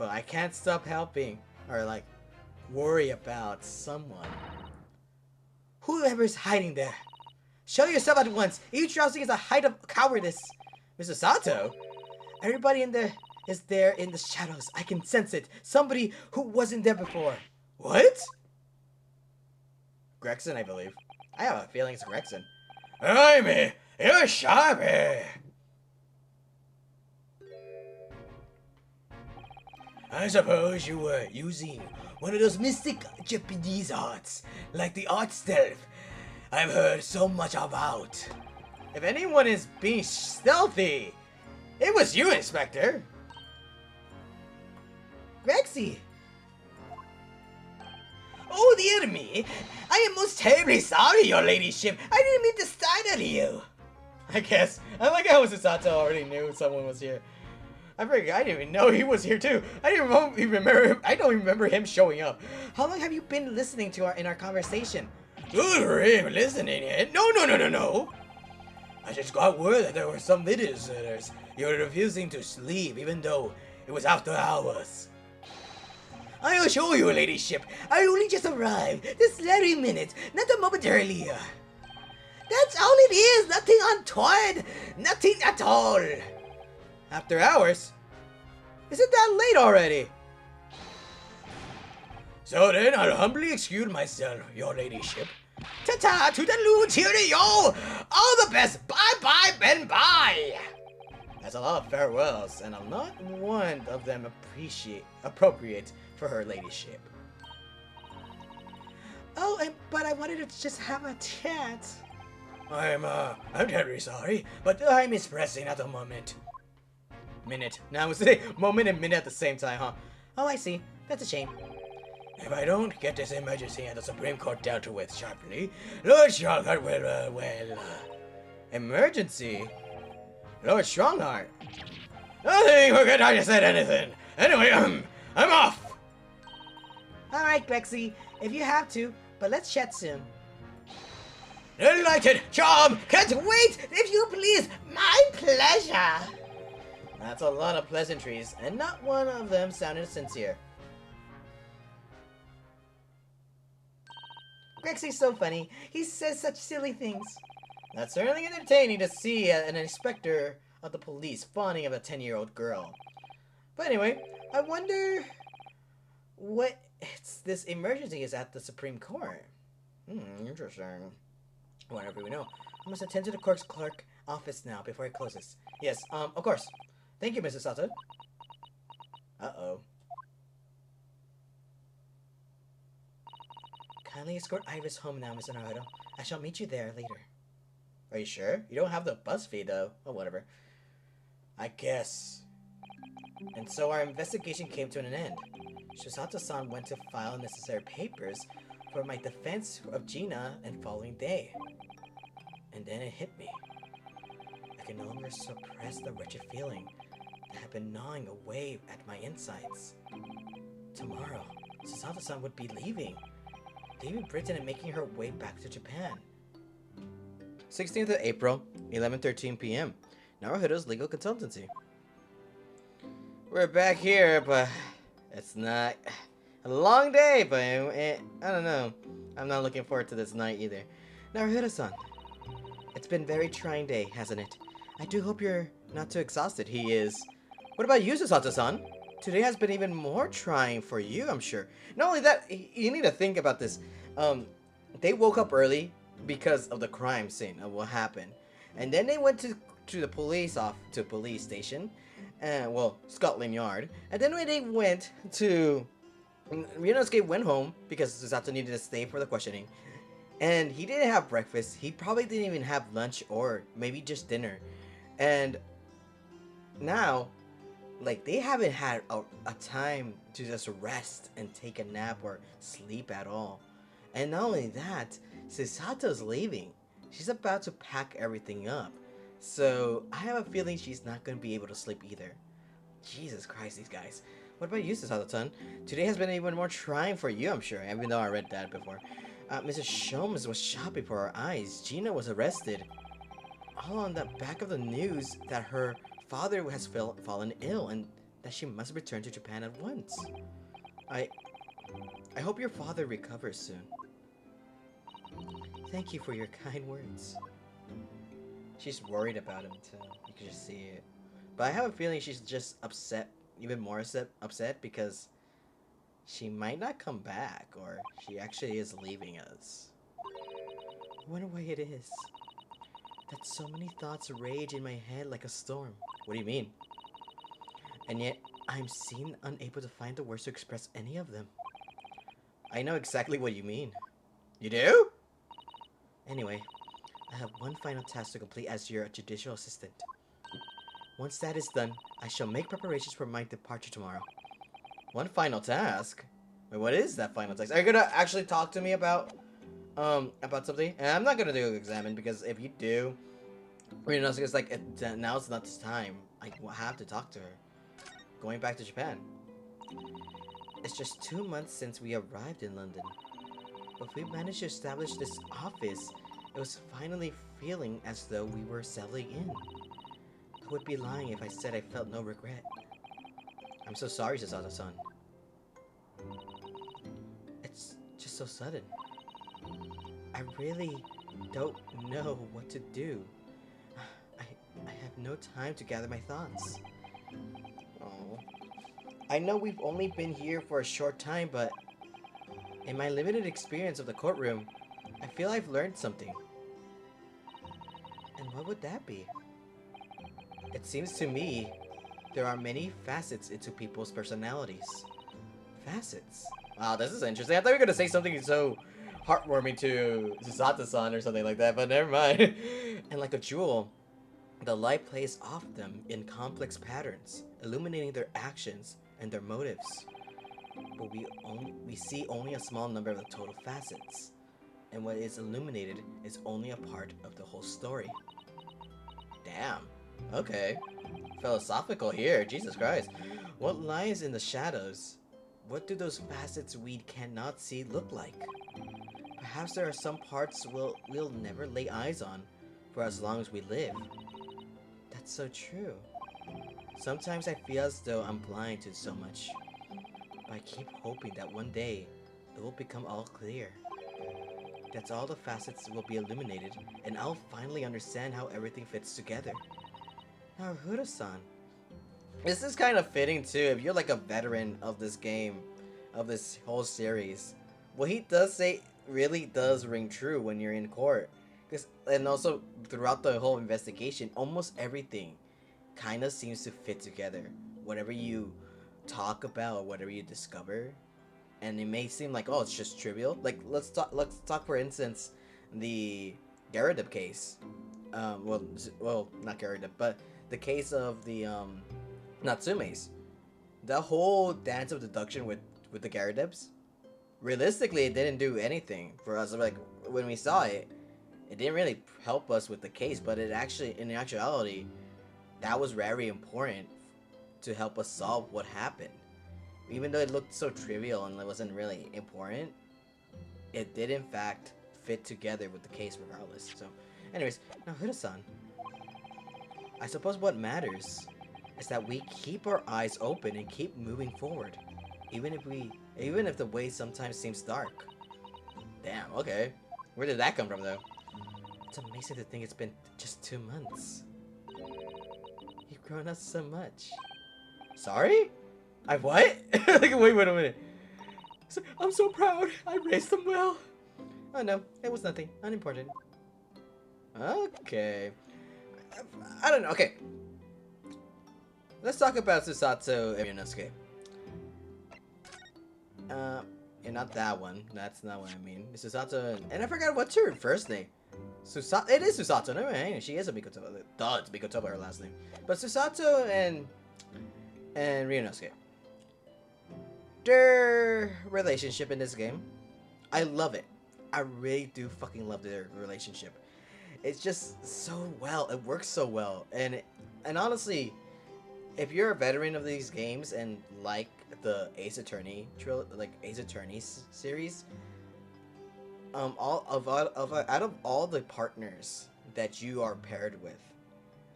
but I can't stop helping, or like, worry about someone. Whoever's hiding there, show yourself at once. Eavesdropping is a height of cowardice. Mr. Sato, everybody in there is there in the shadows. I can sense it. Somebody who wasn't there before. What? Gregson, I believe. I have a feeling it's Gregson. Amy, you're shabby. I suppose you were using one of those mystic Japanese arts, like the art stealth I've heard so much about. If anyone is being stealthy, it was you, Inspector. Grexy. Oh, dear me. I am most terribly sorry, your ladyship. I didn't mean to startle you. I guess. I like how Susato already knew someone was here. I forgot. I didn't even know he was here too. I don't remember him. I don't remember him showing up. How long have you been listening to our conversation? Good for him listening in. No. I just got word that there were some visitors. You were refusing to sleep even though it was after hours. I assure you, ladyship, I only just arrived this very minute, not a moment earlier. That's all it is. Nothing untoward. Nothing at all. After hours? Isn't that late already? So then I'll humbly excuse myself, your ladyship. Ta-ta, toodaloo, cheerio! All the best, bye-bye, and bye! That's a lot of farewells, and I'm not one of them appropriate for her ladyship. Oh, but I wanted to just have a chat. I'm terribly sorry, but time is pressing at the moment. Minute. Now I was saying moment and minute at the same time, huh? Oh, I see. That's a shame. If I don't get this emergency at the Supreme Court dealt with sharply, Lord Strongheart will, Emergency? Lord Strongheart? Nothing, forget I just said anything. Anyway, I'm off! Alright, Grexy, if you have to, but let's chat soon. Delighted, charm, can't wait, if you please, my pleasure! That's a lot of pleasantries, and not one of them sounded sincere. Grexy's so funny. He says such silly things. That's certainly entertaining to see an inspector of the police fawning of a 10-year-old girl. But anyway, I wonder what this emergency is at the Supreme Court. Interesting. Whatever we know. I must attend to the clerk's office now before it closes. Yes, of course. Thank you, Mrs. Sato. Uh-oh. Kindly escort Iris home now, Mr. Naruto. I shall meet you there later. Are you sure? You don't have the bus fee, though. Oh, whatever. I guess. And so our investigation came to an end. Susato-san went to file necessary papers for my defense of Gina and following day. And then it hit me. I can no longer suppress the wretched feeling that had been gnawing away at my insides. Tomorrow, Susato-san would be leaving Britain and making her way back to Japan. 16th of April, 11:13 p.m. Naruto's Legal Consultancy. We're back here, but it's not a long day, but I don't know. I'm not looking forward to this night either. Naruto-san, it's been a very trying day, hasn't it? I do hope you're not too exhausted. He is. What about you, Susato-san? Today has been even more trying for you, I'm sure. Not only that, you need to think about this. They woke up early because of the crime scene of what happened, and then they went to the police station, well, Scotland Yard, and then when they went to Ryunosuke went home because Susato needed to stay for the questioning, and he didn't have breakfast. He probably didn't even have lunch or maybe just dinner, and now, like, they haven't had a time to just rest and take a nap or sleep at all. And not only that, Susato's leaving. She's about to pack everything up. So I have a feeling she's not going to be able to sleep either. Jesus Christ, these guys. What about you, Susato-san? Today has been even more trying for you, I'm sure, even though I read that before. Mrs. Sholmes was shot before our eyes. Gina was arrested. All on the back of the news that her father has fallen ill, and that she must return to Japan at once. I I hope your father recovers soon. Thank you for your kind words. She's worried about him too. You can just see it. But I have a feeling she's just upset, even more upset because she might not come back, or she actually is leaving us. I wonder why it is that so many thoughts rage in my head like a storm. What do you mean? And yet, I'm seen unable to find the words to express any of them. I know exactly what you mean. You do? Anyway, I have one final task to complete as your judicial assistant. Once that is done, I shall make preparations for my departure tomorrow. One final task? Wait, what is that final task? Are you gonna actually talk to me about something? And I'm not gonna do examine because if you do, you know, it's like now it's not this time. I have to talk to her. Going back to Japan. It's just 2 months since we arrived in London. But we managed to establish this office. It was finally feeling as though we were settling in. I would be lying if I said I felt no regret. I'm so sorry, Susato-san. It's just so sudden. I really don't know what to do. I have no time to gather my thoughts. Oh. I know we've only been here for a short time, but in my limited experience of the courtroom, I feel I've learned something. And what would that be? It seems to me there are many facets into people's personalities. Facets? Wow, this is interesting. I thought you were gonna say something so heartwarming to Susato-san or something like that, but never mind. And like a jewel, the light plays off them in complex patterns, illuminating their actions and their motives. But we see only a small number of the total facets, and what is illuminated is only a part of the whole story. Damn. Okay. Philosophical here, Jesus Christ. What lies in the shadows? What do those facets we cannot see look like? Perhaps there are some parts we'll never lay eyes on for as long as we live. That's so true. Sometimes I feel as though I'm blind to so much, but I keep hoping that one day it will become all clear. That's all the facets will be illuminated, and I'll finally understand how everything fits together. Now, Huda-san, this is kind of fitting too. If you're like a veteran of this game, of this whole series, what he does say really does ring true when you're in court. And also throughout the whole investigation, almost everything kind of seems to fit together. Whatever you talk about, whatever you discover, and it may seem like, oh, it's just trivial. Like let's talk for instance the Garudip case. Well, not Garudip, but the case of the Natsume's. The whole dance of deduction with the Garudips. Realistically, it didn't do anything for us. Like when we saw it, it didn't really help us with the case, but it actually, in actuality, that was very important to help us solve what happened. Even though it looked so trivial and it wasn't really important, it did in fact fit together with the case regardless. So, anyways, now Huda-san, I suppose what matters is that we keep our eyes open and keep moving forward, even if the way sometimes seems dark. Damn. Okay. Where did that come from, though? It's amazing to think it's been just 2 months. You've grown up so much. Sorry? I what? Like, wait a minute. I'm so proud. I raised them well. Oh no, it was nothing. Unimportant. Okay. I don't know. Okay. Let's talk about Susato and Ryunosuke. And not that one. That's not what I mean. It's Susato and I forgot what's her first name. Susato. It is Susato. No, she is a Mikotoba. Duh, it's Mikotoba, her last name. But Susato and Ryunosuke. Their relationship in this game, I love it. I really do fucking love their relationship. It's just so well. It works so well, and honestly, if you're a veteran of these games and like the Ace Attorney series, out of all the partners that you are paired with,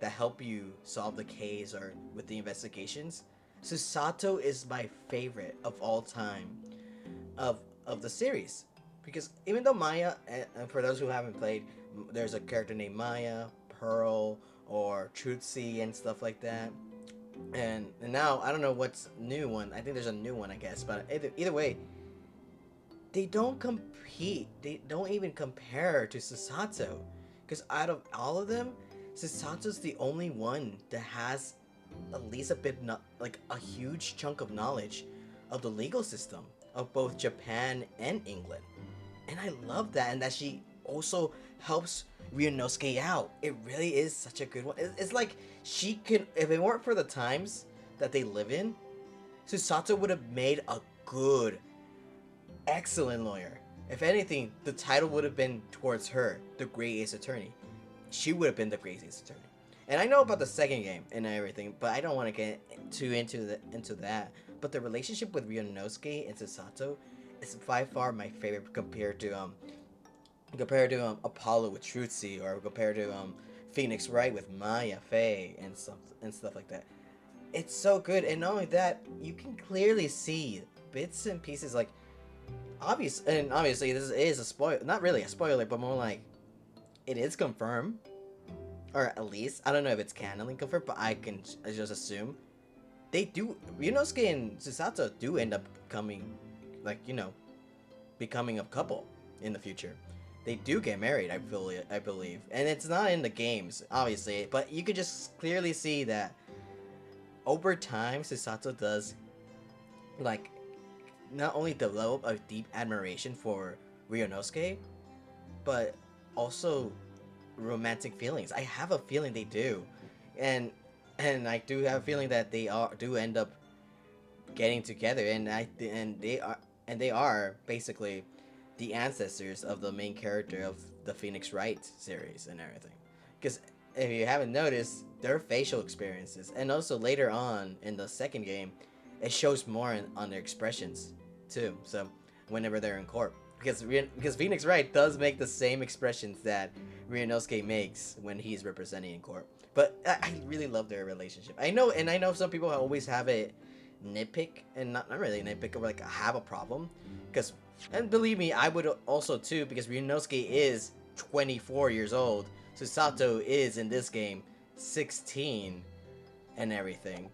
that help you solve the case or with the investigations, Susato is my favorite of all time of the series, because even though Maya, and for those who haven't played, there's a character named Maya, Pearl, or Trutzi and stuff like that. And now I don't know what's new one. I think there's a new one, I guess. But either way, they don't compete. They don't even compare to Susato, because out of all of them, Susato's the only one that has at least a bit, not like a huge chunk of knowledge of the legal system of both Japan and England. And I love that, and that she also helps Ryunosuke out. It really is such a good one. It's like she can, if it weren't for the times that they live in, Susato would have made a good, excellent lawyer. If anything, the title would have been towards her, the Great Ace Attorney. She would have been the Great Ace Attorney. And I know about the second game and everything, but I don't want to get too into that. But the relationship with Ryunosuke and Susato is by far my favorite compared to Apollo with Trutzi, or compared to Phoenix Wright with Maya Fey and stuff like that. It's so good, and not only that, you can clearly see bits and pieces, like obviously this is a spoil, not really a spoiler, but more like it is confirmed, or at least I don't know if it's canonly confirmed, but I just assume they do. Ryunosuke and Susato do end up coming, like, becoming a couple in the future. They do get married, I believe, and it's not in the games, obviously, but you could just clearly see that over time, Susato does, like, not only develop a deep admiration for Ryunosuke, but also romantic feelings. I have a feeling they do, and I do have a feeling that do end up getting together, and they are basically the ancestors of the main character of the Phoenix Wright series and everything. Because if you haven't noticed, their facial experiences, and also later on in the second game, it shows more on their expressions too. So whenever they're in court, because Phoenix Wright does make the same expressions that Ryunosuke makes when he's representing in court. But I really love their relationship. I know some people always have a nitpick, and not really nitpick, but like have a problem, because, and believe me, I would also too, because Ryunosuke is 24 years old. Susato is in this game 16 and everything,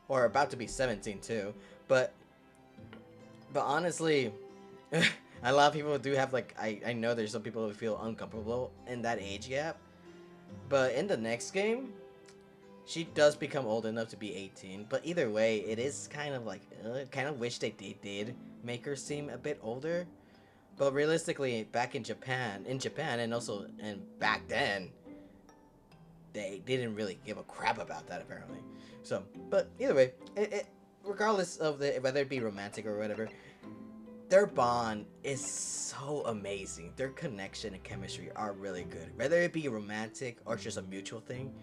or about to be 17 too. But honestly, a lot of people do have, like, I know there's some people who feel uncomfortable in that age gap. But in the next game, she does become old enough to be 18. But either way, it is kind of like, kind of wish they did make her seem a bit older. But realistically, back in Japan, and back then, they didn't really give a crap about that, apparently. So, but either way, regardless of whether it be romantic or whatever, their bond is so amazing. Their connection and chemistry are really good. Whether it be romantic or just a mutual thing,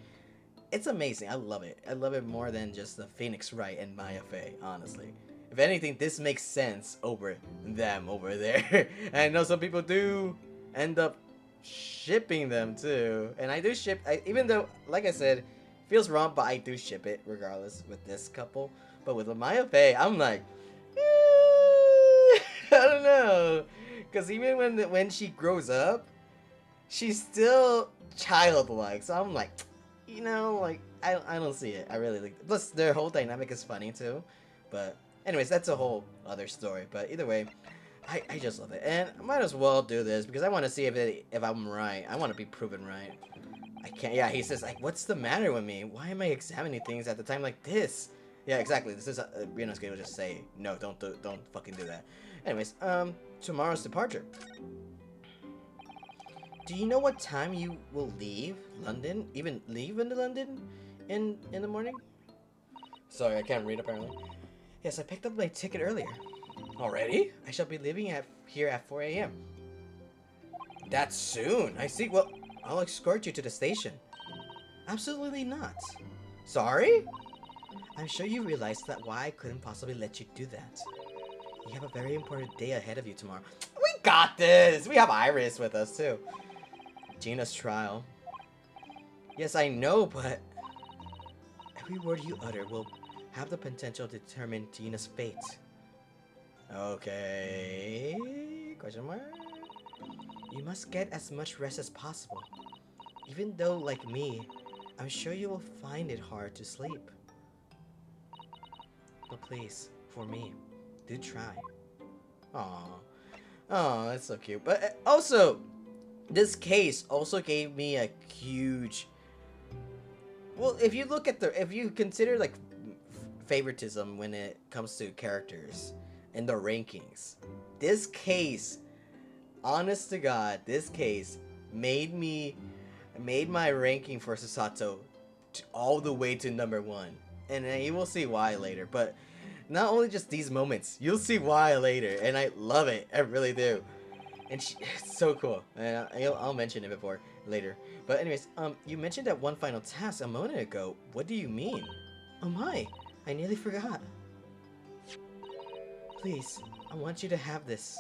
it's amazing. I love it. I love it more than just the Phoenix Wright and Maya Fey, honestly. If anything, this makes sense over them over there. And I know some people do end up shipping them too. And I do ship, even though, like I said, feels wrong, but I do ship it regardless with this couple. But with Maya Fey, I'm like, I don't know. Because even when she grows up, she's still childlike. So I'm like, like, I don't see it. I really like it. Plus, their whole dynamic is funny too. But anyways, that's a whole other story. But either way, I just love it. And I might as well do this because I want to see if I'm right. I want to be proven right. I can't. Yeah, he says, like, what's the matter with me? Why am I examining things at the time like this? Yeah, exactly. This is Ryunosuke will just say, no, don't fucking do that. Anyways, tomorrow's departure. Do you know what time you will leave London? Even leave in London in the morning? Sorry, I can't read apparently. Yes, I picked up my ticket earlier. Already? I shall be leaving here at 4 a.m. That's soon. I see. Well, I'll escort you to the station. Absolutely not. Sorry? I'm sure you realize that why I couldn't possibly let you do that. You have a very important day ahead of you tomorrow. We got this! We have Iris with us, too. Gina's trial. Yes, I know, but every word you utter will have the potential to determine Gina's fate. Okay. Question mark? You must get as much rest as possible. Even though, like me, I'm sure you will find it hard to sleep. But please, for me, do try. Aww. Oh, that's so cute. But also, this case also gave me a huge. Well, if you look at if you consider like favoritism when it comes to characters and the rankings, this case, honest to God, this case made my ranking for Susato all the way to #1, and you will see why later. But not only just these moments, you'll see why later, and I love it. I really do. And it's so cool. And I'll mention it before later. But anyways, you mentioned that one final task a moment ago. What do you mean? Oh my, I nearly forgot. Please, I want you to have this.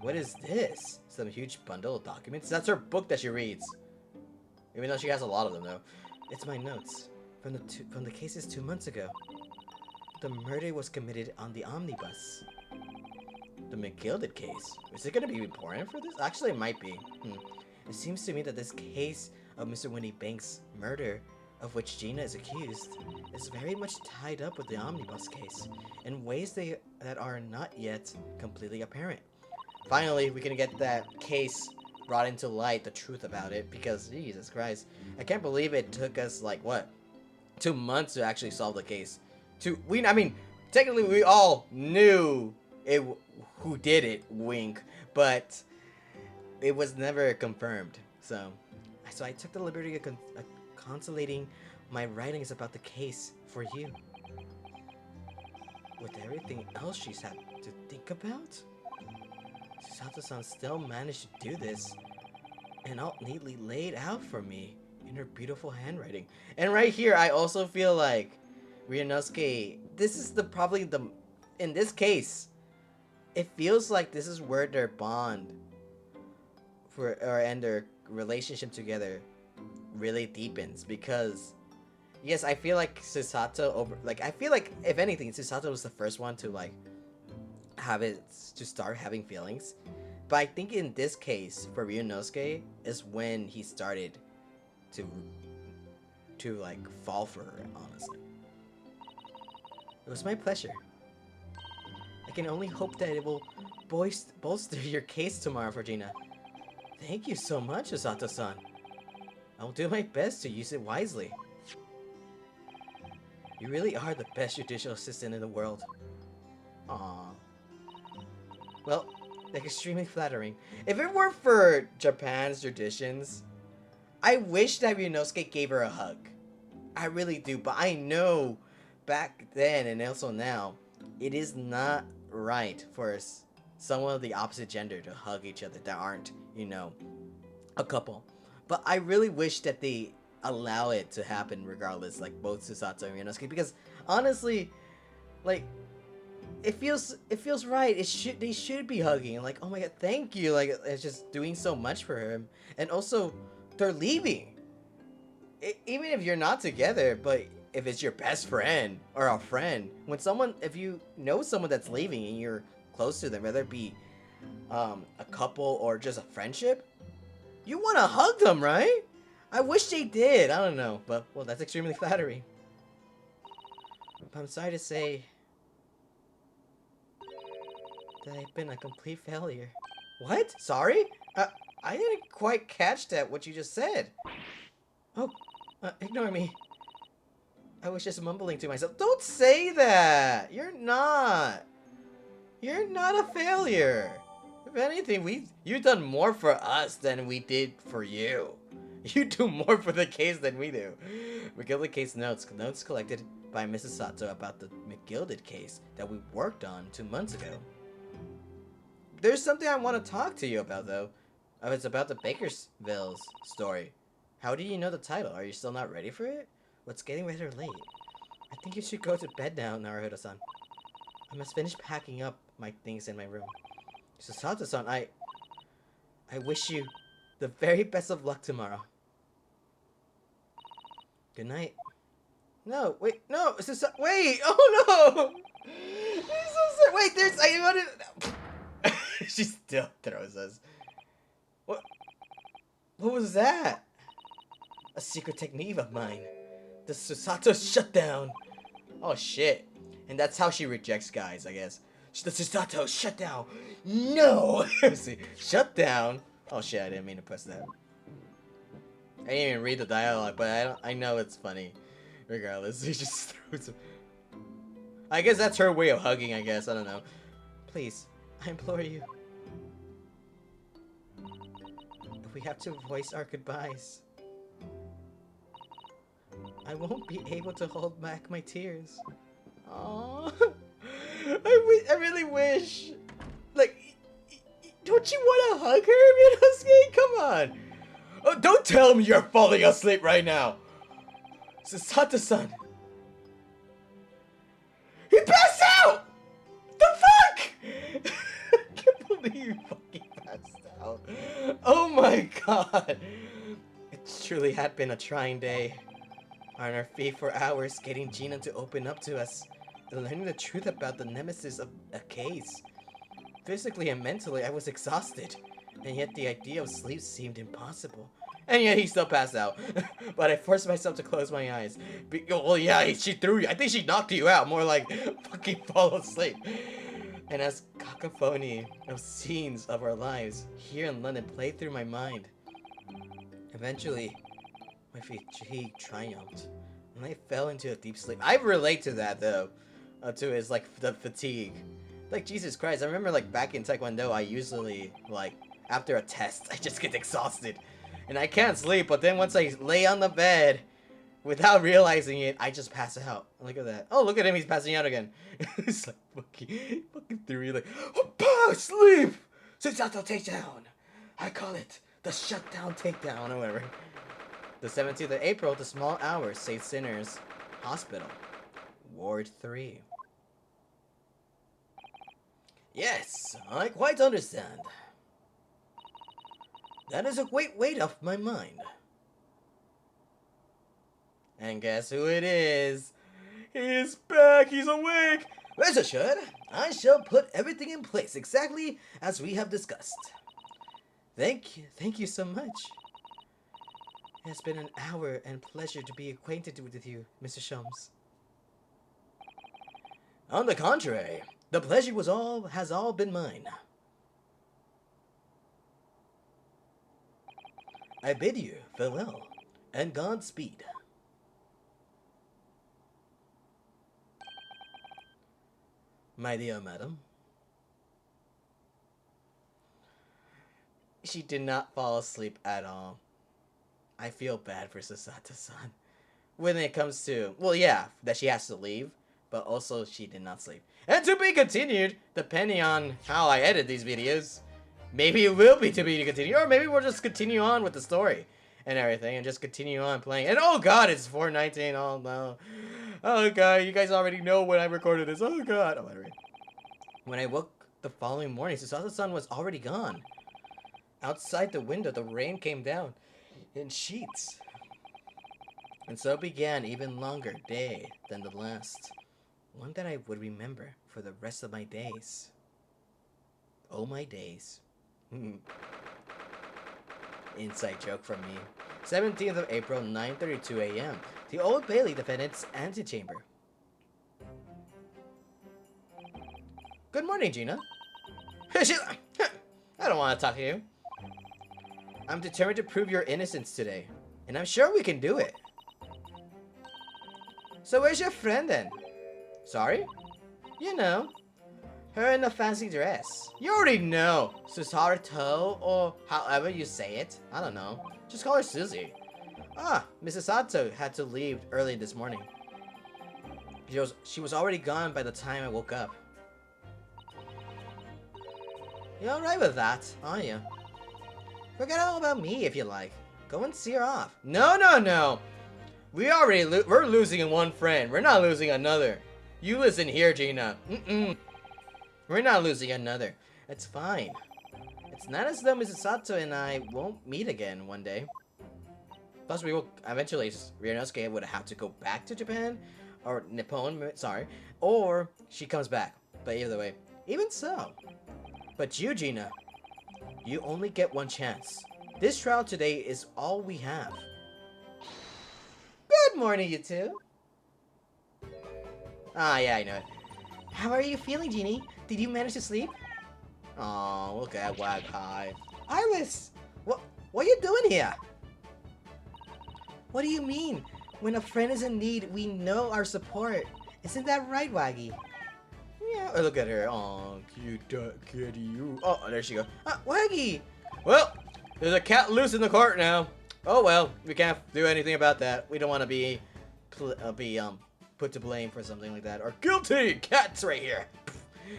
What is this? Some huge bundle of documents? That's her book that she reads. Even though she has a lot of them, though. It's my notes from the cases 2 months ago. The murder was committed on the omnibus. The McGilded case. Is it going to be important for this? Actually, it might be. It seems to me that this case of Mr. Winnie Banks' murder, of which Gina is accused, is very much tied up with the omnibus case in ways that are not yet completely apparent. Finally, we can get that case brought into light, the truth about it, because Jesus Christ, I can't believe it took us like what, 2 months to actually solve the case. I mean, technically we all knew who did it, wink, but it was never confirmed. So I took the liberty of consolidating my writings about the case for you. With everything else she's had to think about, Susato-san still managed to do this, and all neatly laid out for me in her beautiful handwriting. And right here, I also feel like Ryunosuke, this is in this case, it feels like this is where their bond and their relationship together really deepens, because yes, I feel like I feel like if anything, Susato was the first one to like start having feelings. But I think in this case, for Ryunosuke, is when he started to like fall for her, honestly. It was my pleasure. I can only hope that it will bolster your case tomorrow, Regina. Thank you so much, Susato-san. I will do my best to use it wisely. You really are the best judicial assistant in the world. Aww. Well, like, extremely flattering. If it were for Japan's traditions, I wish that Ryunosuke gave her a hug. I really do, but I know back then and also now, it is not right for someone of the opposite gender to hug each other that aren't, a couple. But I really wish that they allow it to happen regardless, like both Susato and Ryunosuke, because honestly, like, it feels right. They should be hugging. Like, oh my god, thank you. Like, it's just doing so much for him. And also, they're leaving. Even if you're not together, but if it's your best friend or a friend, if you know someone that's leaving and you're close to them, whether it be a couple or just a friendship, you want to hug them, right? I wish they did. I don't know, but well, that's extremely flattering. I'm sorry to say that I've been a complete failure. What? Sorry? I didn't quite catch what you just said. Oh, ignore me. I was just mumbling to myself. Don't say that! You're not. You're not a failure. If anything, you've done more for us than we did for you. You do more for the case than we do. McGilded case notes collected by Mrs. Sato about the McGilded case that we worked on 2 months ago. There's something I want to talk to you about, though. It's about the Bakersville's story. How do you know the title? Are you still not ready for it? Well, it's getting rather late. I think you should go to bed now, Naruto-san. I must finish packing up my things in my room. Susato-san, I wish you the very best of luck tomorrow. Good night. No, wait, no, wait, oh no! He's so sad. Wait, there's, I wanted, she still throws us. What was that? A secret technique of mine. The Susato shutdown. Oh shit. And that's how she rejects guys, I guess. The Susato shutdown. No! See, shutdown. Oh shit, I didn't mean to press that. I didn't even read the dialogue, but I know it's funny. Regardless, he just throws him. I guess that's her way of hugging, I guess. I don't know. Please, I implore you. We have to voice our goodbyes. I won't be able to hold back my tears. Aww. I really wish. Like, don't you want to hug her, Minosuke? Come on. Oh, don't tell me you're falling asleep right now. Susato-san. He passed out! The fuck? I can't believe you fucking passed out. Oh my god. It truly had been a trying day. On our feet for hours, getting Gina to open up to us, and learning the truth about the nemesis of a case. Physically and mentally, I was exhausted, and yet the idea of sleep seemed impossible. And yet he still passed out. But I forced myself to close my eyes. Well, yeah, she threw you. I think she knocked you out. More like fucking fall asleep. And as cacophony of scenes of our lives here in London played through my mind, eventually, my fatigue triumphed, and I fell into a deep sleep. I relate to that though, to his like the fatigue. Like Jesus Christ, I remember like back in Taekwondo, I usually like after a test, I just get exhausted, and I can't sleep. But then once I lay on the bed, without realizing it, I just pass out. Look at that. Oh, look at him, he's passing out again. It's like fucking theory, like sleep. Susato takedown. I call it the shutdown takedown or whatever. The 17th of April, the small hours, St. Sinners Hospital, Ward 3. Yes, I quite understand. That is a great weight off my mind. And guess who it is? He's back, he's awake! Rest assured, I shall put everything in place exactly as we have discussed. Thank you so much. It has been an hour and pleasure to be acquainted with you, Mr. Shums. On the contrary, the pleasure has all been mine. I bid you farewell and Godspeed. My dear madam. She did not fall asleep at all. I feel bad for Susato-san. When it comes to, well, yeah, that she has to leave, but also she did not sleep. And to be continued, depending on how I edit these videos. Maybe it will be to be continued, or maybe we'll just continue on with the story and everything, and just continue on playing. And oh god, it's 4:19, oh no. Oh god, you guys already know when I recorded this, oh god. Oh, whatever. When I woke the following morning, Susato-san was already gone. Outside the window, the rain came down in sheets. And so began even longer day than the last. One that I would remember for the rest of my days. Oh my days. Inside joke from me. 17th of April, 9:32 a.m. The Old Bailey defendant's antechamber. Good morning, Gina. I don't want to talk to you. I'm determined to prove your innocence today, and I'm sure we can do it. So where's your friend then? Sorry? You know, her in the fancy dress. You already know. Susato, or however you say it. I don't know. Just call her Susie. Ah, Mrs. Sato had to leave early this morning. She was already gone by the time I woke up. You alright with that, aren't you? Forget all about me if you like. Go and see her off. No, no, no. We're losing one friend. We're not losing another. You listen here, Gina. We're not losing another. It's fine. It's not as though Mrs. Sato and I won't meet again one day. Plus, we will eventually, Ryunosuke would have to go back to Japan, or Nippon, sorry, or she comes back. But either way, even so. But you, Gina, you only get one chance. This trial today is all we have. Good morning, you two. Ah, yeah, I know it. How are you feeling, Jeannie? Did you manage to sleep? Oh, look at Wag High. Iris! What are you doing here? What do you mean? When a friend is in need, we know our support. Isn't that right, Waggy? Yeah, oh, look at her. Oh, cute kitty. You. Oh, there she goes. Waggy! Well, there's a cat loose in the court now. Oh well, we can't do anything about that. We don't want to be put to blame for something like that. Or guilty! Cat's right here.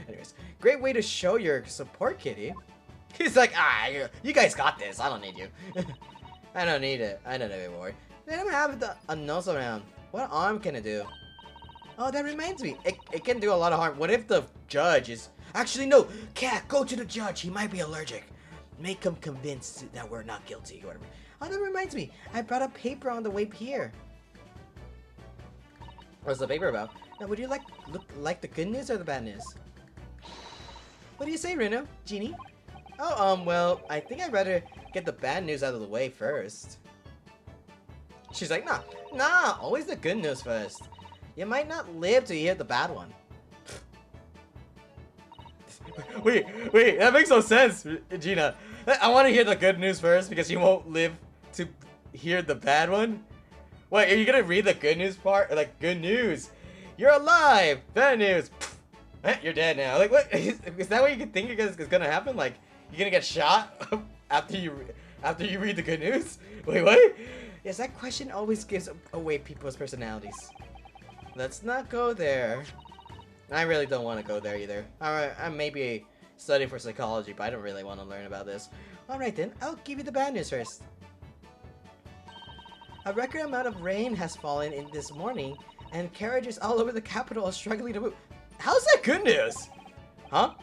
Anyways, great way to show your support, kitty. He's like, you guys got this. I don't need you. I don't need it. I don't know anymore. Let him have a nose around. What arm can it do? Oh, that reminds me. It can do a lot of harm. What if the judge is... Actually, no. Cat, go to the judge. He might be allergic. Make him convinced that we're not guilty or whatever. Oh, that reminds me. I brought a paper on the way here. What's the paper about? Now, would you like the good news or the bad news? What do you say, Reno? Genie? Oh, well, I think I'd rather get the bad news out of the way first. She's like, nah, always the good news first. You might not live to hear the bad one. Wait, that makes no sense, Gina. I want to hear the good news first because you won't live to hear the bad one. Wait, are you gonna read the good news part? Or like, good news, you're alive. Bad news, you're dead now. Like, what? Is that what you think is gonna happen? Like, you're gonna get shot after you read the good news? Wait, what? Yes, that question always gives away people's personalities. Let's not go there. I really don't want to go there either. Alright, I may be studying for psychology, but I don't really want to learn about this. Alright then, I'll give you the bad news first. A record amount of rain has fallen in this morning, and carriages all over the capital are struggling to move. How's that good news? Huh?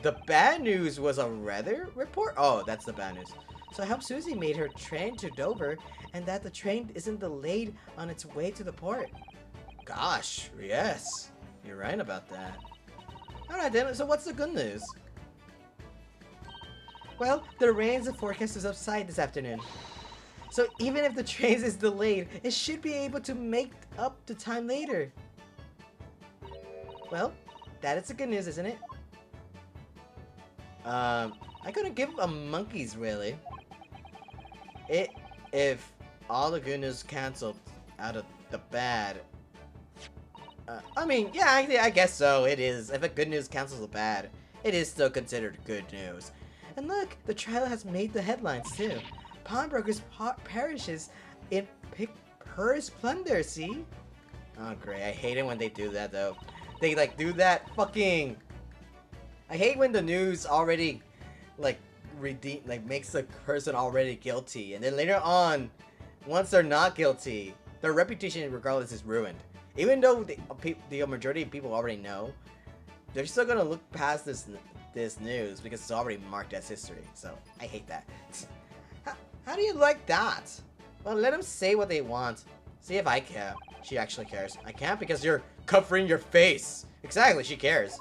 The bad news was a weather report? Oh, that's the bad news. So I hope Susie made her train to Dover, and that the train isn't delayed on its way to the port. Gosh, yes. You're right about that. Alright then, so what's the good news? Well, the rain's forecast is upside this afternoon. So even if the train is delayed, it should be able to make up the time later. Well, that is the good news, isn't it? I couldn't give a monkey's really. If all the good news canceled out of the bad. I mean, yeah, I guess so. It is. If a good news cancels the bad, it is still considered good news. And look, the trial has made the headlines too. Pawnbrokers perishes in purse plunder, see? Oh great, I hate it when they do that though. They like do that fucking... I hate when the news already like makes the person already guilty, and then later on, once they're not guilty, their reputation regardless is ruined. Even though the majority of people already know, they're still gonna look past this news because it's already marked as history. So I hate that. How do you like that? Well, let them say what they want. See if I care. She actually cares. I can't because you're covering your face. Exactly, she cares.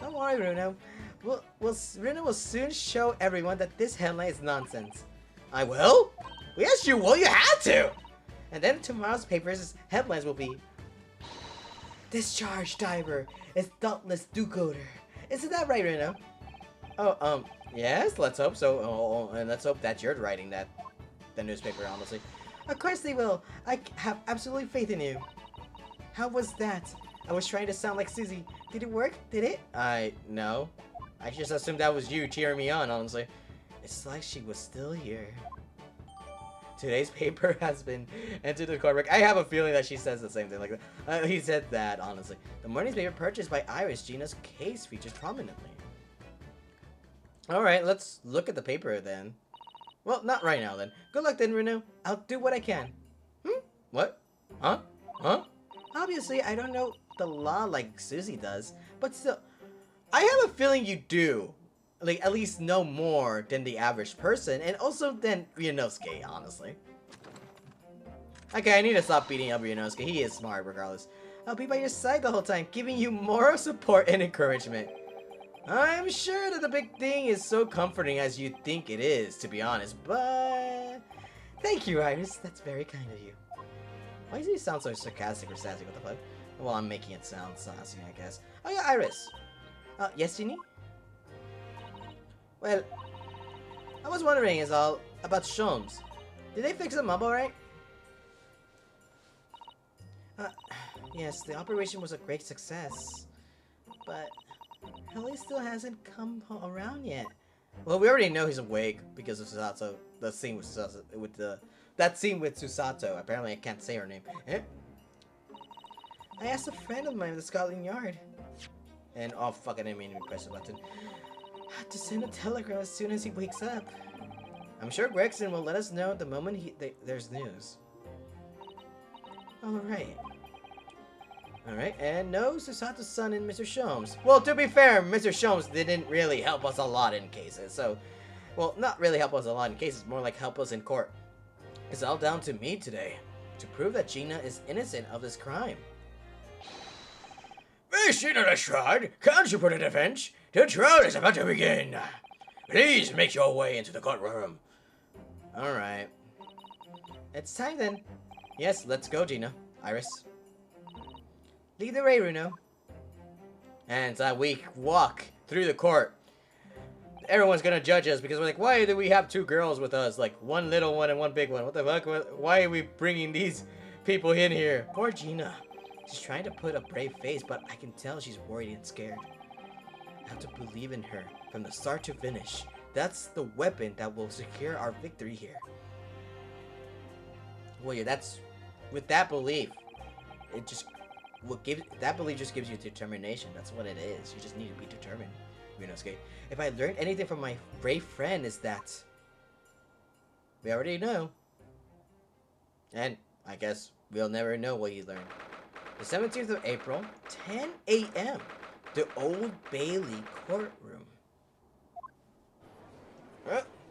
Don't worry, Bruno. Bruno will soon show everyone that this headline is nonsense. I will? Yes, you will. You had to. And then tomorrow's paper's headlines will be Discharge Diver is thoughtless do-gooder. Isn't that right, Bruno? Oh, yes, let's hope so. Oh, and let's hope that you're writing the newspaper, honestly. Of course they will. I have absolute faith in you. How was that? I was trying to sound like Susie. Did it work? Did it? No. I just assumed that was you cheering me on, honestly. It's like she was still here. Today's paper has been entered the court record. I have a feeling that she says the same thing like that. He said that, honestly. The morning's paper purchased by Iris, Gina's case features prominently. Alright, let's look at the paper then. Well, not right now then. Good luck then, Reno. I'll do what I can. What? Huh? Obviously, I don't know the law like Susie does, but still, I have a feeling you do. like at least know more than the average person, and also than Ryunosuke, honestly. Okay, I need to stop beating up Ryunosuke. He is smart regardless. I'll be by your side the whole time, giving you moral support and encouragement. I'm sure that the big thing is so comforting as you think it is, to be honest, but... Thank you, Iris. That's very kind of you. Why does he sound so sarcastic or sassy? What the fuck? Well, I'm making it sound sassy, I guess. Oh yeah, Iris. Yes, Ginny? Well, I was wondering is all about Sholmes. Did they fix him up alright? Yes, the operation was a great success. But Helly still hasn't come around yet. Well, we already know he's awake because of Susato. The scene with Susato, that scene with Susato. Apparently, I can't say her name. Eh? I asked a friend of mine at the Scotland Yard. And oh fuck, I didn't mean to press the button. To send a telegram as soon as he wakes up. I'm sure Gregson will let us know the moment there's news. Alright. Alright, and no Susato's son and Mr. Sholmes. Well, to be fair, Mr. Sholmes didn't really help us a lot in cases, so... Well, not really help us a lot in cases, more like help us in court. It's all down to me today, to prove that Gina is innocent of this crime. Miss Gina Lestrade, can't you put a defense? The trial is about to begin. Please make your way into the courtroom. Alright. It's time then. Yes, let's go, Gina. Iris. Lead the way, Runo. And we walk through the court. Everyone's gonna judge us because we're like, why do we have two girls with us? Like, one little one and one big one. What the fuck? Why are we bringing these people in here? Poor Gina. She's trying to put a brave face, but I can tell she's worried and scared. I have to believe in her from the start to finish. That's the weapon that will secure our victory here. Well, yeah, that's... With that belief, it just... that belief just gives you determination. That's what it is. You just need to be determined, Ryunosuke. If I learned anything from my brave friend is that... We already know. And I guess we'll never know what you learned. The 17th of April, 10 a.m. The Old Bailey courtroom.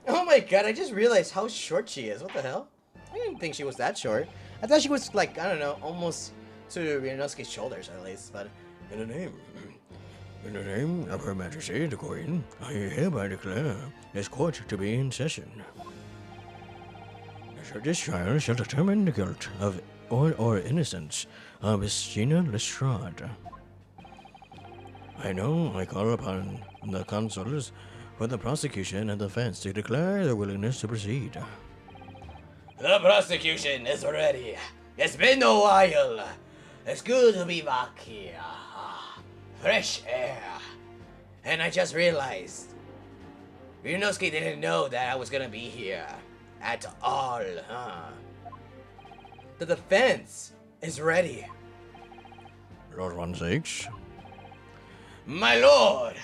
Oh my god, I just realized how short she is. What the hell? I didn't think she was that short. I thought she was like, I don't know, almost to Ryunosuke's shoulders at least, but... In the name of Her Majesty the Queen, I hereby declare this court to be in session. This trial shall determine the guilt of or innocence of Miss Gina Lestrade. I know I call upon the consuls for the prosecution and defense to declare their willingness to proceed. The prosecution is ready. It's been a while. It's good to be back here. Fresh air. And I just realized Ryunosuke didn't know that I was gonna be here at all, huh? The defense is ready. Lord 1-6. My lord!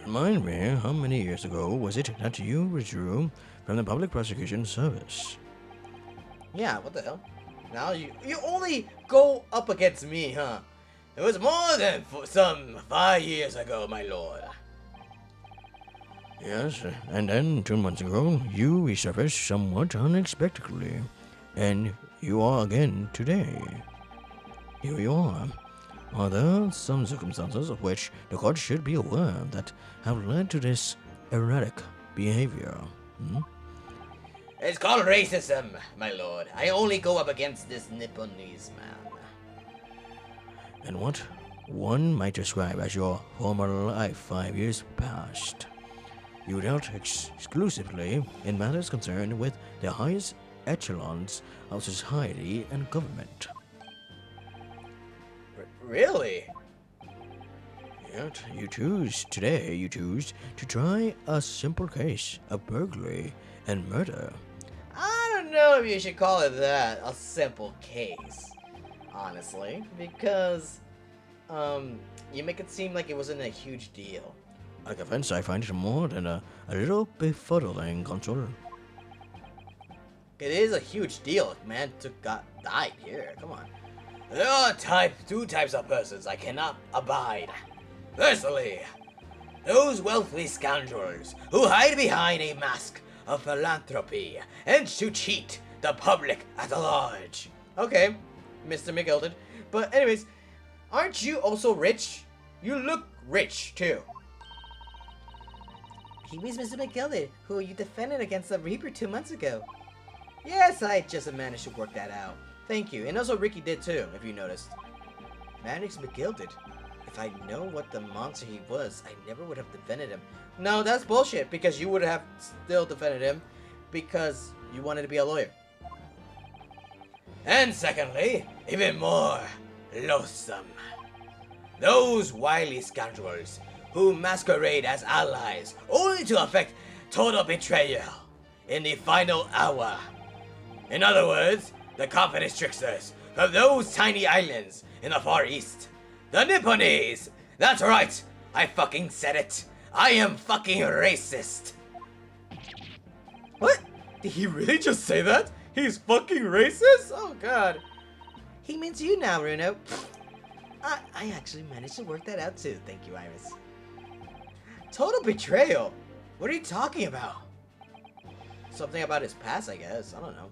Remind me, how many years ago was it that you withdrew from the public prosecution service? Yeah, what the hell? Now you only go up against me, huh? It was more than some 5 years ago, my lord. Yes, and then 2 months ago, you resurfaced somewhat unexpectedly. And you are again today. Here you are. Are there some circumstances of which the court should be aware that have led to this erratic behavior? It's called racism, my lord. I only go up against this Nipponese man. And what one might describe as your former life 5 years past. You dealt exclusively in matters concerned with the highest echelons of society and government. Really? Yet you choose to try a simple case of burglary and murder. I don't know if you should call it that, a simple case, honestly, because you make it seem like it wasn't a huge deal. Like offense, I find it more than a little befuddling, Consul. It is a huge deal if man died here. Come on. There are two types of persons I cannot abide. Firstly, Those wealthy scoundrels who hide behind a mask of philanthropy and to cheat the public at large. Okay, Mr. McGilded. But anyways, aren't you also rich? You look rich too. He was Mr. McGilded, who you defended against the Reaper 2 months ago. Yes, I just managed to work that out. Thank you. And also Ricky did too, if you noticed. Mannix McGilded. If I know what the monster he was, I never would have defended him. No, that's bullshit, because you would have still defended him because you wanted to be a lawyer. And secondly, even more loathsome. Those wily scoundrels who masquerade as allies only to effect total betrayal in the final hour. In other words, the confidence tricksters from those tiny islands in the Far East. The Nipponese! That's right! I fucking said it! I am fucking racist! What? Did he really just say that? He's fucking racist? Oh god. He means you now, Runo. I actually managed to work that out too. Thank you, Iris. Total betrayal? What are you talking about? Something about his past, I guess. I don't know.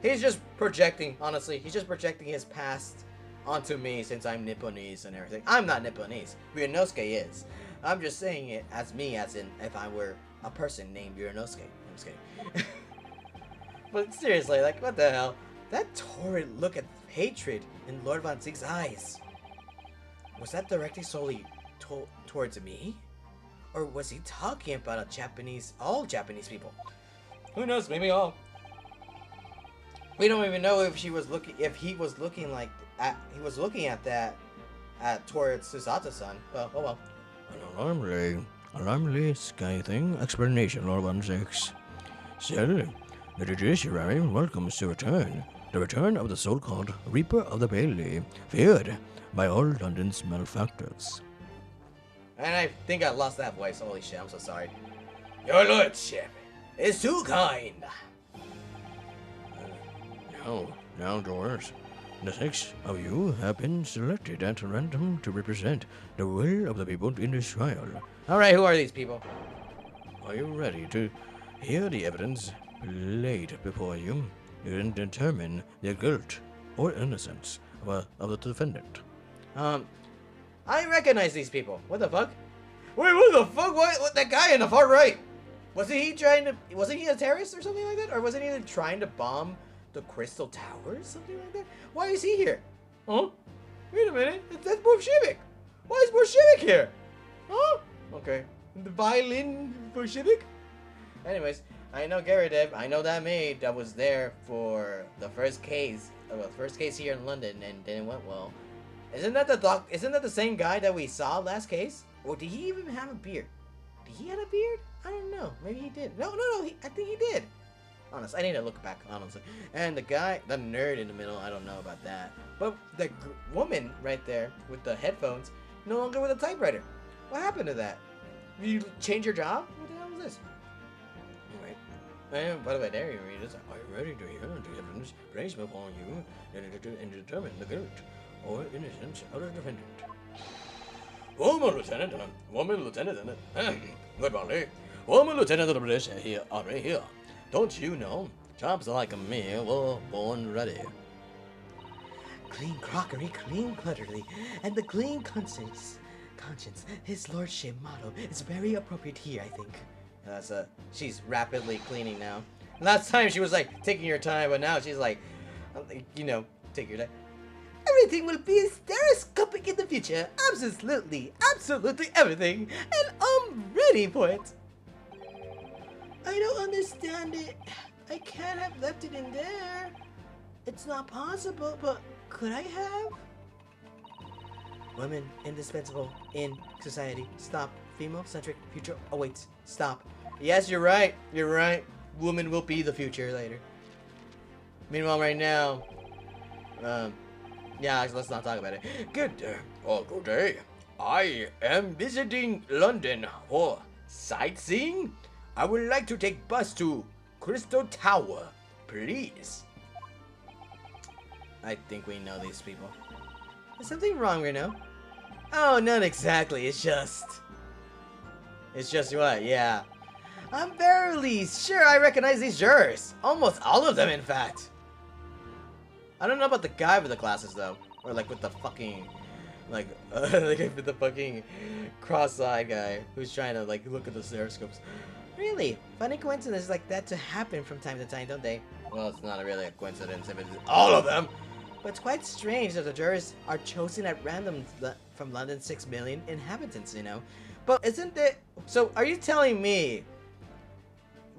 He's just projecting, honestly. He's just projecting his past onto me since I'm Nipponese and everything. I'm not Nipponese. Ryunosuke is. I'm just saying it as me, as in if I were a person named Ryunosuke. I'm just kidding. But seriously, like, what the hell? That torrid look of hatred in Lord Von Zieg's eyes. Was that directed solely towards me? Or was he talking about all Japanese people? Who knows? Maybe all. We don't even know if he was looking at that towards Susato-san. Well, oh well. An alarmingly scathing explanation, Lord Von Six. Still, the judiciary welcomes to return. The return of the so-called Reaper of the Bailey, feared by all London's malefactors. And I think I lost that voice. Holy shit, I'm so sorry. Your lordship is too kind. Now, Doors, the 6 of you have been selected at random to represent the will of the people in this trial. Alright, who are these people? Are you ready to hear the evidence laid before you and determine the guilt or innocence of the defendant? I recognize these people. What the fuck? Wait, what the fuck? What that guy in the far right? Wasn't he a terrorist or something like that? Or wasn't he trying to bomb the Crystal Towers? Something like that? Why is he here? Huh? Wait a minute. That's Bolshevik. Why is Bolshevik here? Huh? Okay. The violin Bolshevik? Anyways, I know Garadev. I know that maid that was there for the first case. Well, first case here in London and didn't went well. Isn't that the same guy that we saw last case? Or did he even have a beard? Did he have a beard? I don't know. Maybe he did. No. I think he did. Honestly, I need to look back, honestly. And the guy, the nerd in the middle, I don't know about that. But the woman right there with the headphones, no longer with a typewriter. What happened to that? Did you change your job? What the hell was this? Alright. And by the way, there you read it. Are you ready to hear the evidence placed before you and determine the guilt or innocence of the defendant? Woman Lieutenant, good morning. Woman Lieutenant of the British Army here. Don't you know, jobs like me were born ready. Clean crockery, clean clutterly, and the clean conscience, his lordship motto is very appropriate here, I think. She's rapidly cleaning now. Last time she was like, taking your time, but now she's like, take your time. Everything will be stereoscopic in the future. Absolutely everything. And I'm ready for it. I don't understand it. I can't have left it in there. It's not possible, but could I have? Women indispensable in society. Stop. Female-centric future awaits. Stop. Yes, you're right. Women will be the future later. Meanwhile, right now, yeah, let's not talk about it. Good day. I am visiting London for sightseeing. I would like to take bus to Crystal Tower, please. I think we know these people. Is something wrong, Reno? Oh, not exactly. It's just... It's just what? Yeah. I'm barely sure I recognize these jurors. Almost all of them, in fact. I don't know about the guy with the glasses, though. Or, like, with the fucking... Like, like with the fucking cross-eyed guy who's trying to, like, look at the stereoscopes. Really? Funny coincidences like that to happen from time to time, don't they? Well, it's not really a coincidence if it's all of them. But it's quite strange that the jurors are chosen at random from London's 6 million inhabitants, you know? But isn't it... So, are you telling me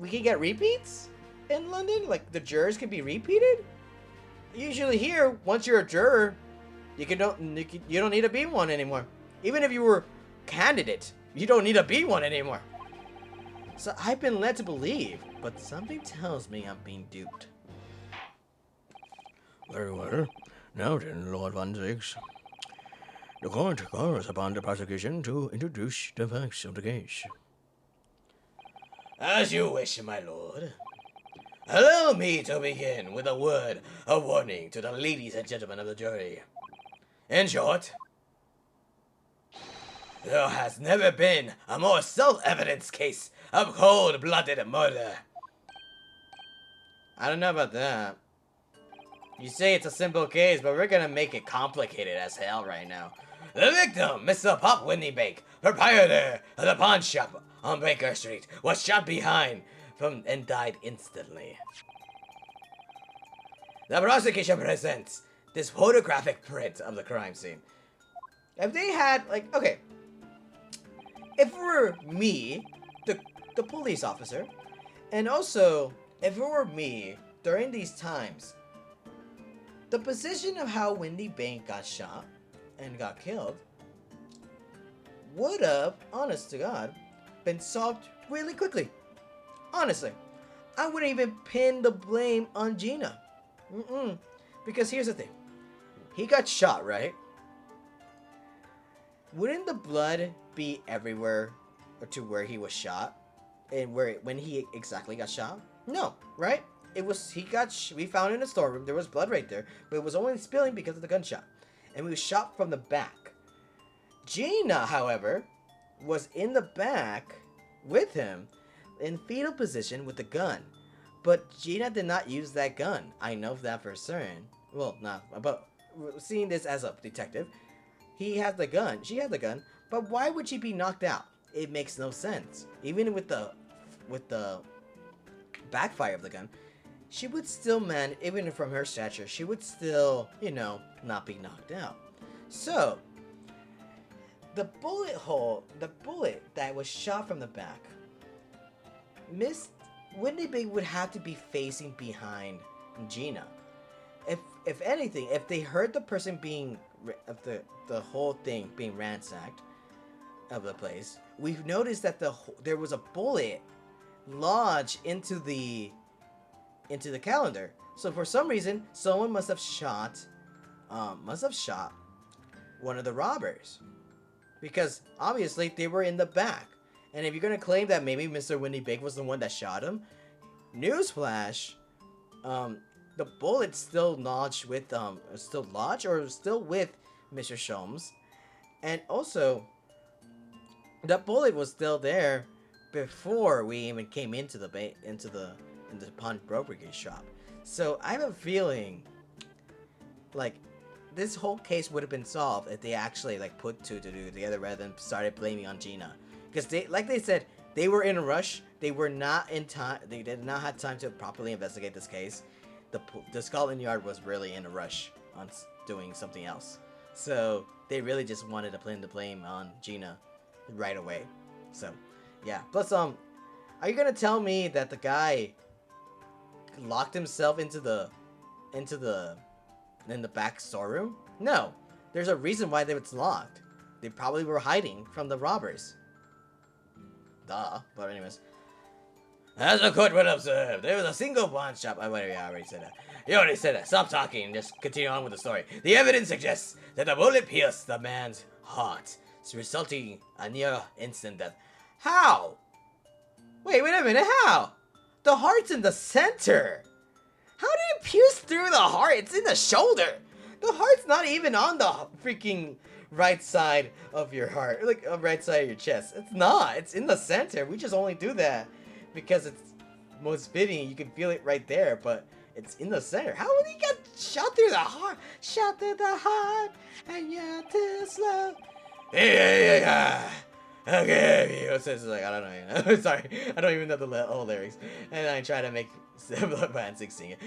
we can get repeats in London? Like, the jurors can be repeated? Usually here, once you're a juror, you don't need to be one anymore. Even if you were candidate, you don't need to be one anymore. So I've been led to believe, but something tells me I'm being duped. Very well. Now then, Lord Van Zix. The court calls upon the prosecution to introduce the facts of the case. As you wish, my lord. Allow me to begin with a word of warning to the ladies and gentlemen of the jury. In short, there has never been a more self-evident case of cold-blooded murder. I don't know about that. You say it's a simple case, but we're gonna make it complicated as hell right now. The victim, Mr. Pop Windybank, proprietor of the pawn shop on Baker Street, was shot behind and died instantly. The prosecution presents this photographic print of the crime scene. If they had, like, okay, if it were me, the police officer, and also, if it were me, during these times, the position of how Windybank got shot and got killed would have, honest to God, been solved really quickly. Honestly, I wouldn't even pin the blame on Gina. Because here's the thing. He got shot, right? Wouldn't the blood be everywhere or to where he was shot? And when he exactly got shot? No, right? It was, we found it in the storeroom, there was blood right there, but it was only spilling because of the gunshot. And he was shot from the back. Gina, however, was in the back with him in fetal position with the gun. But Gina did not use that gun. I know that for certain. Well, but seeing this as a detective, he had the gun. She had the gun. But why would she be knocked out? It makes no sense. Even with the backfire of the gun, she would still, even from her stature, she would still, not be knocked out. So, the bullet that was shot from the back, Windybank would have to be facing behind Gina. If anything, if they heard the person being, the whole thing being ransacked of the place, we've noticed that there was a bullet lodged into the calendar. So for some reason, someone must have shot one of the robbers, because obviously they were in the back. And if you're gonna claim that maybe Mr. Windybank was the one that shot him, newsflash, the bullet's still lodged with still with Mr. Sholmes, and also the bullet was still there before we even came into the pawn brokerage shop. So I have a feeling like this whole case would have been solved if they actually like put two together rather than started blaming on Gina. Because they said, they were in a rush. They were not in time. They did not have time to properly investigate this case. The Scotland Yard was really in a rush on doing something else. So they really just wanted to pin the blame on Gina right away. So yeah. Plus, are you gonna tell me that the guy locked himself in the back storeroom? No. There's a reason why it's locked. They probably were hiding from the robbers. Duh. But anyways. As the court would observe, there was a single pawn shop. I already said that. You already said that. Stop talking. Just continue on with the story. The evidence suggests that the bullet pierced the man's heart, resulting in a near instant death. How? Wait a minute. How? The heart's in the center. How did it pierce through the heart? It's in the shoulder. The heart's not even on the freaking right side of your heart, like right side of your chest. It's not. It's in the center. We just only do that because it's most fitting. You can feel it right there, but it's in the center. How would he get shot through the heart? Shot through the heart, and you're too slow. Yeah. Okay, it's like, I don't know. Sorry, I don't even know the whole lyrics, and I try to make Band 6 sing it.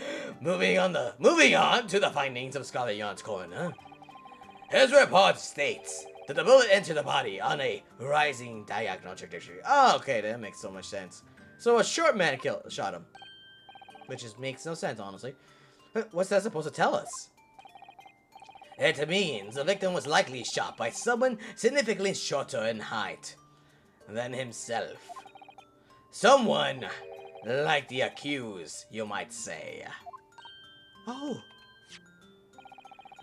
Moving on to the findings of Scholar Yon's coroner. His report states that the bullet entered the body on a rising diagonal trajectory. Oh, okay, that makes so much sense. So a short man shot him, which makes no sense, honestly. What's that supposed to tell us? It means the victim was likely shot by someone significantly shorter in height than himself. Someone like the accused, you might say. Oh.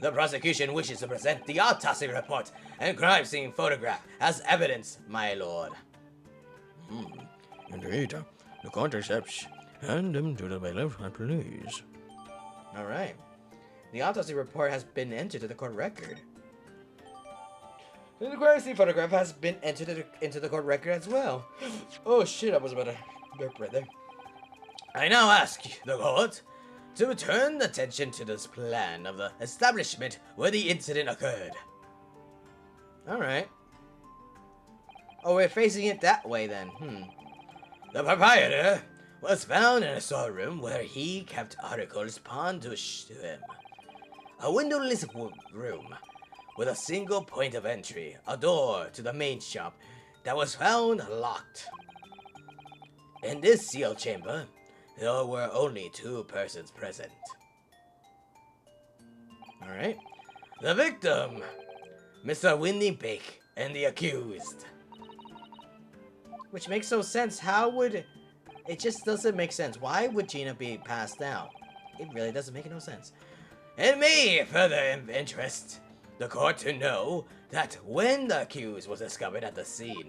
The prosecution wishes to present the autopsy report and crime scene photograph as evidence, my lord. Indeed. The court accepts. Hand them to the bailiff, please. Alright. The autopsy report has been entered to the court record. The crime scene photograph has been entered into the court record as well. Oh shit, I was about to burp right there. I now ask the court to turn attention to this plan of the establishment where the incident occurred. Alright. Oh, we're facing it that way then. The proprietor was found in a storeroom where he kept articles pawned to him. A windowless room with a single point of entry, a door to the main shop that was found locked. In this sealed chamber, there were only 2 persons present. Alright. The victim, Mr. Winnie Bake, and the accused. Which makes no sense. How would... It just doesn't make sense. Why would Gina be passed out? It really doesn't make no sense. It may further interest the court to know that when the accused was discovered at the scene,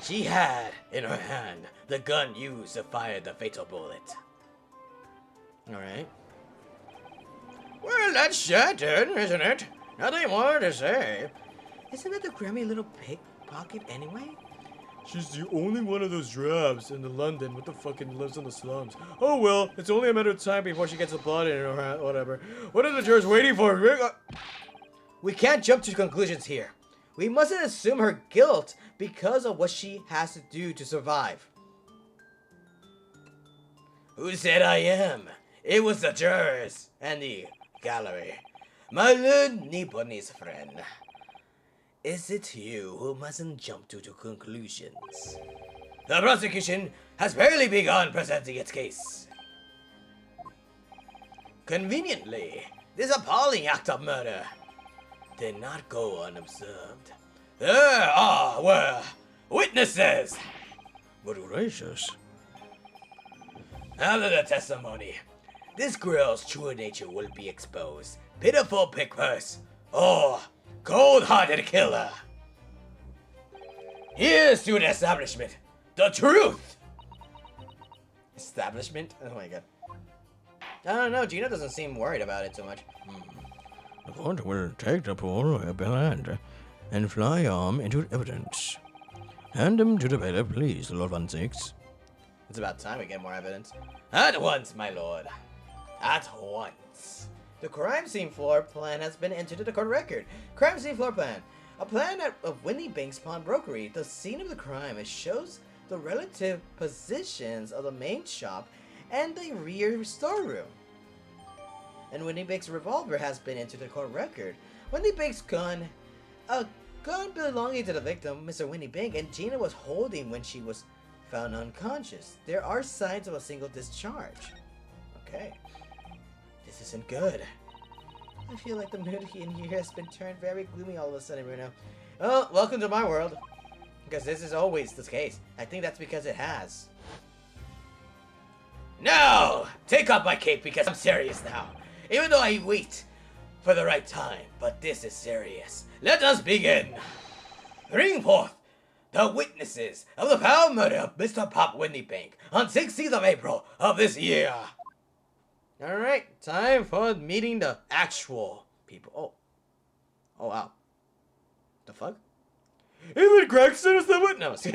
she had in her hand the gun used to fire the fatal bullet. Alright. Well, that's certain, isn't it? Nothing more to say. Isn't that the grimy little pickpocket anyway? She's the only one of those drabs in the London with the fucking lives in the slums. Oh well, it's only a matter of time before she gets the blood in her or whatever. What are the jurors waiting for? We can't jump to conclusions here. We mustn't assume her guilt because of what she has to do to survive. Who said I am? It was the jurors and the gallery. My Lord Nipponi's friend. Is it you who mustn't jump to conclusions? The prosecution has barely begun presenting its case. Conveniently, this appalling act of murder did not go unobserved. There were witnesses! But gracious. After the testimony, this girl's true nature will be exposed. Pitiful pickpurse, or cold-hearted killer. Here's to the establishment. The truth! Establishment? Oh my god. I don't know, Gina doesn't seem worried about it too much. The court will take the poor hand and fly arm into evidence. Hand them to the bailiff, please, Lord Van Six. It's about time we get more evidence. At once, my lord. At once. The crime scene floor plan has been entered to the court record. Crime scene floor plan. A plan of Winnie Bank's pawnbrokery. The scene of the crime. It shows the relative positions of the main shop and the rear storeroom. And Winnie Bank's revolver has been entered to the court record. Winnie Bank's gun, a gun belonging to the victim, Mr. Winnie Bank, and Gina was holding when she was found unconscious. There are signs of a single discharge. Okay. This isn't good. I feel like the mood in here has been turned very gloomy all of a sudden, Bruno. Oh, welcome to my world. Because this is always the case. I think that's because it has. No! Take off my cape because I'm serious now. Even though I wait for the right time. But this is serious. Let us begin. Bring forth the witnesses of the foul murder of Mr. Pop Winnie Bank on 16th of April of this year. Alright, time for meeting the actual people. Oh. Oh, wow. The fuck? Even Gregson is the witness!